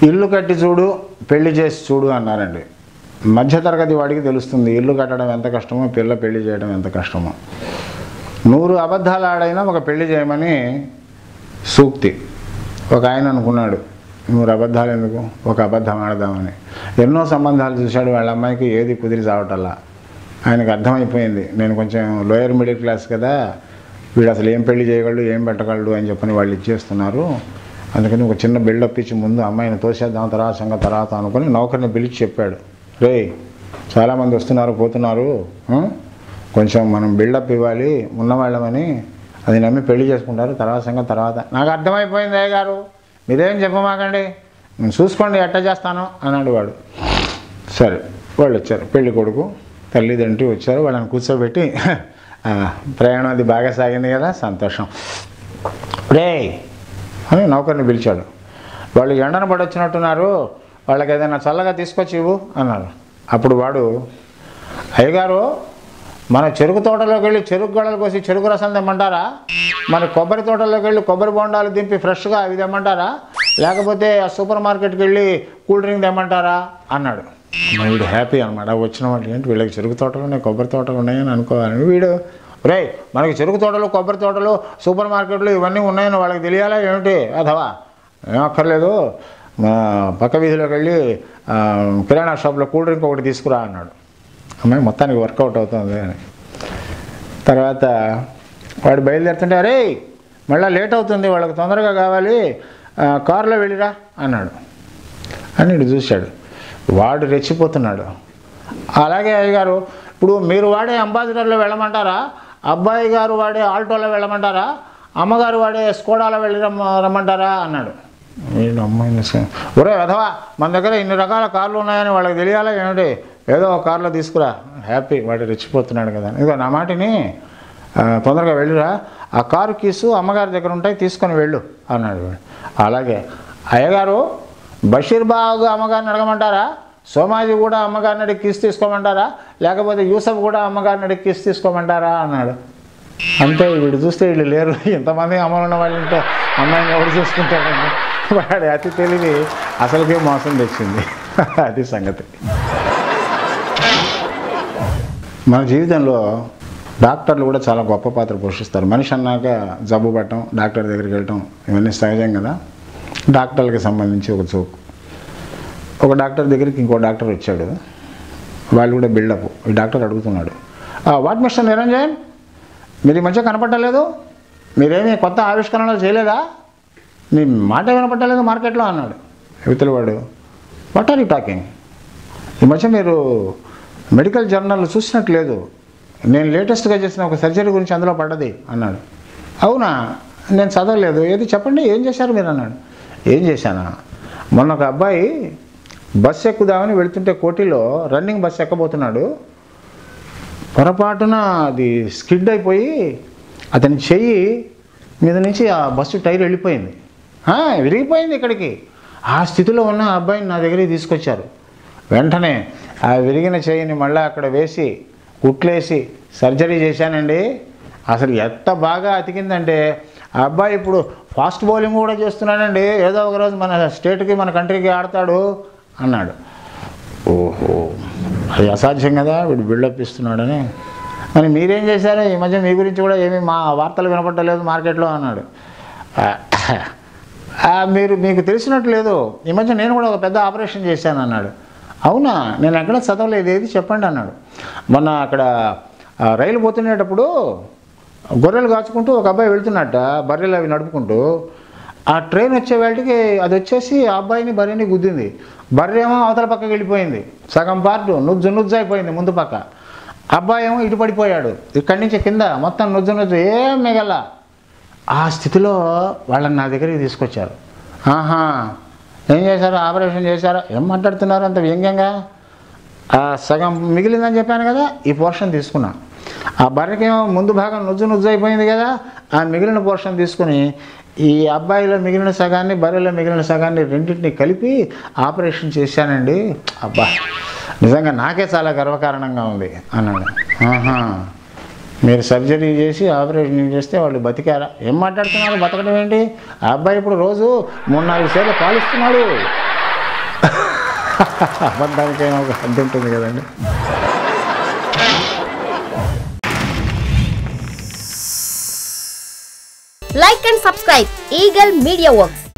ఇల్లు కట్టి చూడు, పెళ్లి చేసి చూడు అన్నారండి. మధ్యతరగతి వాడికి తెలుస్తుంది ఇల్లు కట్టడం ఎంత కష్టమో, పెళ్లి చేయడం ఎంత కష్టమో. 100 అబద్ధాలు ఆడైనా ఒక పెళ్లి చేయమని సూక్తి. ఒక ఆయన అనుకున్నాడు 100 అబద్ధాలు ఎందుకు, ఒక అబద్ధం ఆడదామని. ఎన్నో సంబంధాలు చూశాడు, వాళ్ళ అమ్మాయికి ఏది కుదిరి చావటల్లా. ఆయనకు అర్థమైపోయింది, నేను కొంచెం లోయర్ మిడిల్ క్లాస్ కదా, వీడు అసలు ఏం పెళ్లి చేయగలడు, ఏం పెట్టగలడు అని చెప్పని వాళ్ళు ఇచ్చేస్తున్నారు. అందుకని ఒక చిన్న బిల్డప్ ఇచ్చి ముందు అమ్మాయిని తోసేద్దాం, తర్వాత అనుకుని నౌకర్ని పిలిచి చెప్పాడు, రే చాలామంది వస్తున్నారు పోతున్నారు, కొంచెం మనం బిల్డప్ ఇవ్వాలి ఉన్నవాళ్ళమని, అది నమ్మి పెళ్లి చేసుకుంటారు, తర్వాత. నాకు అర్థమైపోయింది అయ్య గారు, మీరేం చెప్పమాకండి, నేను చూసుకోండి ఎట్ట చేస్తాను అన్నాడు వాడు. సరే వాళ్ళు వచ్చారు, పెళ్లి కొడుకు తల్లిదండ్రి వచ్చారు, వాళ్ళని కూర్చోబెట్టి ప్రయాణం అది బాగా సాగింది కదా, సంతోషం, రే అని నౌకర్ని పిలిచాడు. వాళ్ళు ఎండన పడొచ్చినట్టున్నారు, వాళ్ళకి ఏదైనా చల్లగా తీసుకొచ్చి ఇవ్వు అన్నారు. అప్పుడు వాడు, అయ్యగారు మన చెరుకు తోటలోకి వెళ్ళి చెరుకు గడలు కోసి చెరుకు రసం తెమ్మంటారా, మన కొబ్బరి తోటలోకి వెళ్ళి కొబ్బరి బొండాలు దింపి ఫ్రెష్గా అవి తెమ్మంటారా, లేకపోతే ఆ సూపర్ మార్కెట్కి వెళ్ళి కూల్ డ్రింక్ తెమ్మంటారా అన్నాడు. వీడు హ్యాపీ అనమాట, వచ్చిన వాళ్ళు ఏంటి వీళ్ళకి చెరుకు తోటలు ఉన్నాయి, కొబ్బరి తోటలు ఉన్నాయని అనుకోవాలని. వీడు, రే మనకి చెరుకు తోటలు, కొబ్బరి తోటలు, సూపర్ మార్కెట్లు ఇవన్నీ ఉన్నాయని వాళ్ళకి తెలియాలా ఏమిటి అథవా, ఏం అక్కర్లేదు, పక్క వీధిలోకి వెళ్ళి కిరాణా షాప్లో కూల్ డ్రింక్ ఒకటి తీసుకురా అన్నాడు. అమ్మాయి మొత్తానికి వర్కౌట్ అవుతుంది అని. తర్వాత వాడు బయలుదేరుతుంటే, అరే మళ్ళీ లేట్ అవుతుంది, వాళ్ళకి తొందరగా కావాలి, కారులో వెళ్ళిరా అన్నాడు. అని ఇటు చూశాడు, వాడు రెచ్చిపోతున్నాడు. అలాగే అయ్యగారు, ఇప్పుడు మీరు వాడే అంబాసిడర్లో వెళ్ళమంటారా, అబ్బాయి గారు వాడే ఆల్టోలో వెళ్ళమంటారా, అమ్మగారు వాడే స్కోడాలో వెళ్ళి రమ్మంటారా అన్నాడు. వీళ్ళు అమ్మాయిని, ఒరే అథవా మన దగ్గర ఇన్ని రకాల కార్లు ఉన్నాయని వాళ్ళకి తెలియాలా ఏమిటి, ఏదో ఒక కారులో తీసుకురా. హ్యాపీ, వాడు రెచ్చిపోతున్నాడు కదా. ఇదిగో నా మాటిని, తొందరగా వెళ్ళిరా, ఆ కారు కీసు అమ్మగారి దగ్గర ఉంటాయి, తీసుకొని వెళ్ళు అన్నాడు. అలాగే అయ్యగారు బషీర్ బాగు అమ్మగారిని అడగమంటారా, సోమాజీ కూడా అమ్మగారిని అడిగి కీసు తీసుకోమంటారా, లేకపోతే యూసఫ్ కూడా అమ్మగారిని అడిగి కీసు తీసుకోమంటారా అన్నాడు. అంటే వీడు చూస్తే వీళ్ళు లేరు, ఇంతమంది అమ్మలు ఉన్న వాళ్ళు ఉంటే అమ్మాయిని ఎవరు చూసుకుంటారండి. వాడి అతి తెలివి అసలుకే మోసం తెచ్చింది. అది సంగతి. మన జీవితంలో డాక్టర్లు కూడా చాలా గొప్ప పాత్ర పోషిస్తారు. మనిషి అన్నాక జబ్బు పట్టడం, డాక్టర్ దగ్గరికి వెళ్ళటం ఇవన్నీ సహజం కదా. డాక్టర్లకి సంబంధించి ఒక జోక్. ఒక డాక్టర్ దగ్గరికి ఇంకో డాక్టర్ వచ్చాడు, వాళ్ళు కూడా బిల్డప్. ఈ డాక్టర్ అడుగుతున్నాడు, వాట్ మిస్టర్ నిరంజన్, మీరు ఈ మధ్య కనపట్టలేదు, మీరేమీ కొత్త ఆవిష్కరణలు చేయలేదా, మీ మాట వినపట్టలేదు మార్కెట్లో అన్నాడు. యువతల వాడు, వాట్ ఆర్ యూ టాకింగ్, ఈ మధ్య మీరు మెడికల్ జర్నల్ చూసినట్లేదు, నేను లేటెస్ట్గా చేసిన ఒక సర్జరీ గురించి అందులో పడ్డది అన్నాడు. అవునా, నేను చదవలేదు, ఏది చెప్పండి ఏం చేశారు మీరు అన్నాడు. ఏం చేశానా, మొన్న ఒక అబ్బాయి బస్సు ఎక్కుదామని వెళుతుంటే కోటిలో రన్నింగ్ బస్సు ఎక్కబోతున్నాడు, పొరపాటున అది స్కిడ్ అయిపోయి అతని చెయ్యి మీద నుంచి ఆ బస్సు టైర్ వెళ్ళిపోయింది, విరిగిపోయింది ఇక్కడికి. ఆ స్థితిలో ఉన్న అబ్బాయిని నా దగ్గరికి తీసుకొచ్చారు. వెంటనే ఆ విరిగిన చెయ్యిని మళ్ళీ అక్కడ వేసి కుట్లేసి సర్జరీ చేశానండి. అసలు ఎంత బాగా అతికిందంటే ఆ అబ్బాయి ఇప్పుడు ఫాస్ట్ బౌలింగ్ కూడా చేస్తున్నాడండి, ఏదో ఒకరోజు మన స్టేట్కి మన కంట్రీకి ఆడతాడు అన్నాడు. ఓహో, అది అసాధ్యం కదా, వీడు బిల్డప్ ఇస్తున్నాడని. మరి మీరేం చేశారు ఈ మధ్య, మీ గురించి కూడా ఏమీ మా వార్తలు వినపట్టలేదు మార్కెట్లో అన్నాడు. మీకు తెలిసినట్టు లేదు, ఈ మధ్య నేను కూడా ఒక పెద్ద ఆపరేషన్ చేశాను అన్నాడు. అవునా, నేను ఎక్కడ చదవలేదు, ఏది చెప్పండి అన్నాడు. మొన్న అక్కడ రైలు పోతునేటప్పుడు గొర్రెలు కాచుకుంటూ ఒక అబ్బాయి వెళ్తున్నట్ట, బర్రెలు అవి నడుపుకుంటూ. ఆ ట్రైన్ వచ్చే వేళకి అది వచ్చేసి ఆ అబ్బాయిని బర్రెని గుద్దింది. బర్రె ఏమో అవతల పక్కకి వెళ్ళిపోయింది, సగం పార్టు నుజ్జు అయిపోయింది ముందు పక్క. అబ్బాయి ఏమో ఇటు పడిపోయాడు, ఇక్కడి నుంచి కింద మొత్తం నుజ్జు ఏం మిగల. ఆ స్థితిలో వాళ్ళని నా దగ్గరికి తీసుకొచ్చారు. ఆహా, ఏం చేశారు, ఆపరేషన్ చేశారా, ఏం మాట్లాడుతున్నారు అంత వ్యంగ్యంగా. సగం మిగిలిందని చెప్పాను కదా, ఈ పోర్షన్ తీసుకున్నా. ఆ బర్రెకేమో ముందు భాగం నుజ్జు అయిపోయింది కదా, ఆ మిగిలిన పోర్షన్ తీసుకుని ఈ అబ్బాయిలో మిగిలిన సగాన్ని బర్రెలో మిగిలిన సగాన్ని రెండింటిని కలిపి ఆపరేషన్ చేశానండి. అబ్బా, నిజంగా నాకే చాలా గర్వకారణంగా ఉంది అన్నాడు. ఆహా, మీరు సర్జరీ చేసి ఆపరేషన్ చేస్తే వాళ్ళు బతికారా, ఏం మాట్లాడుతున్నారు, బతకడం ఏంటి, ఆ అబ్బాయి ఇప్పుడు రోజు 3-4 సేర్లు కాలుస్తున్నాడు, అబద్ధానికైనా ఒక హద్దు ఉంటుంది కదండి. Like and subscribe Eagle Media Works.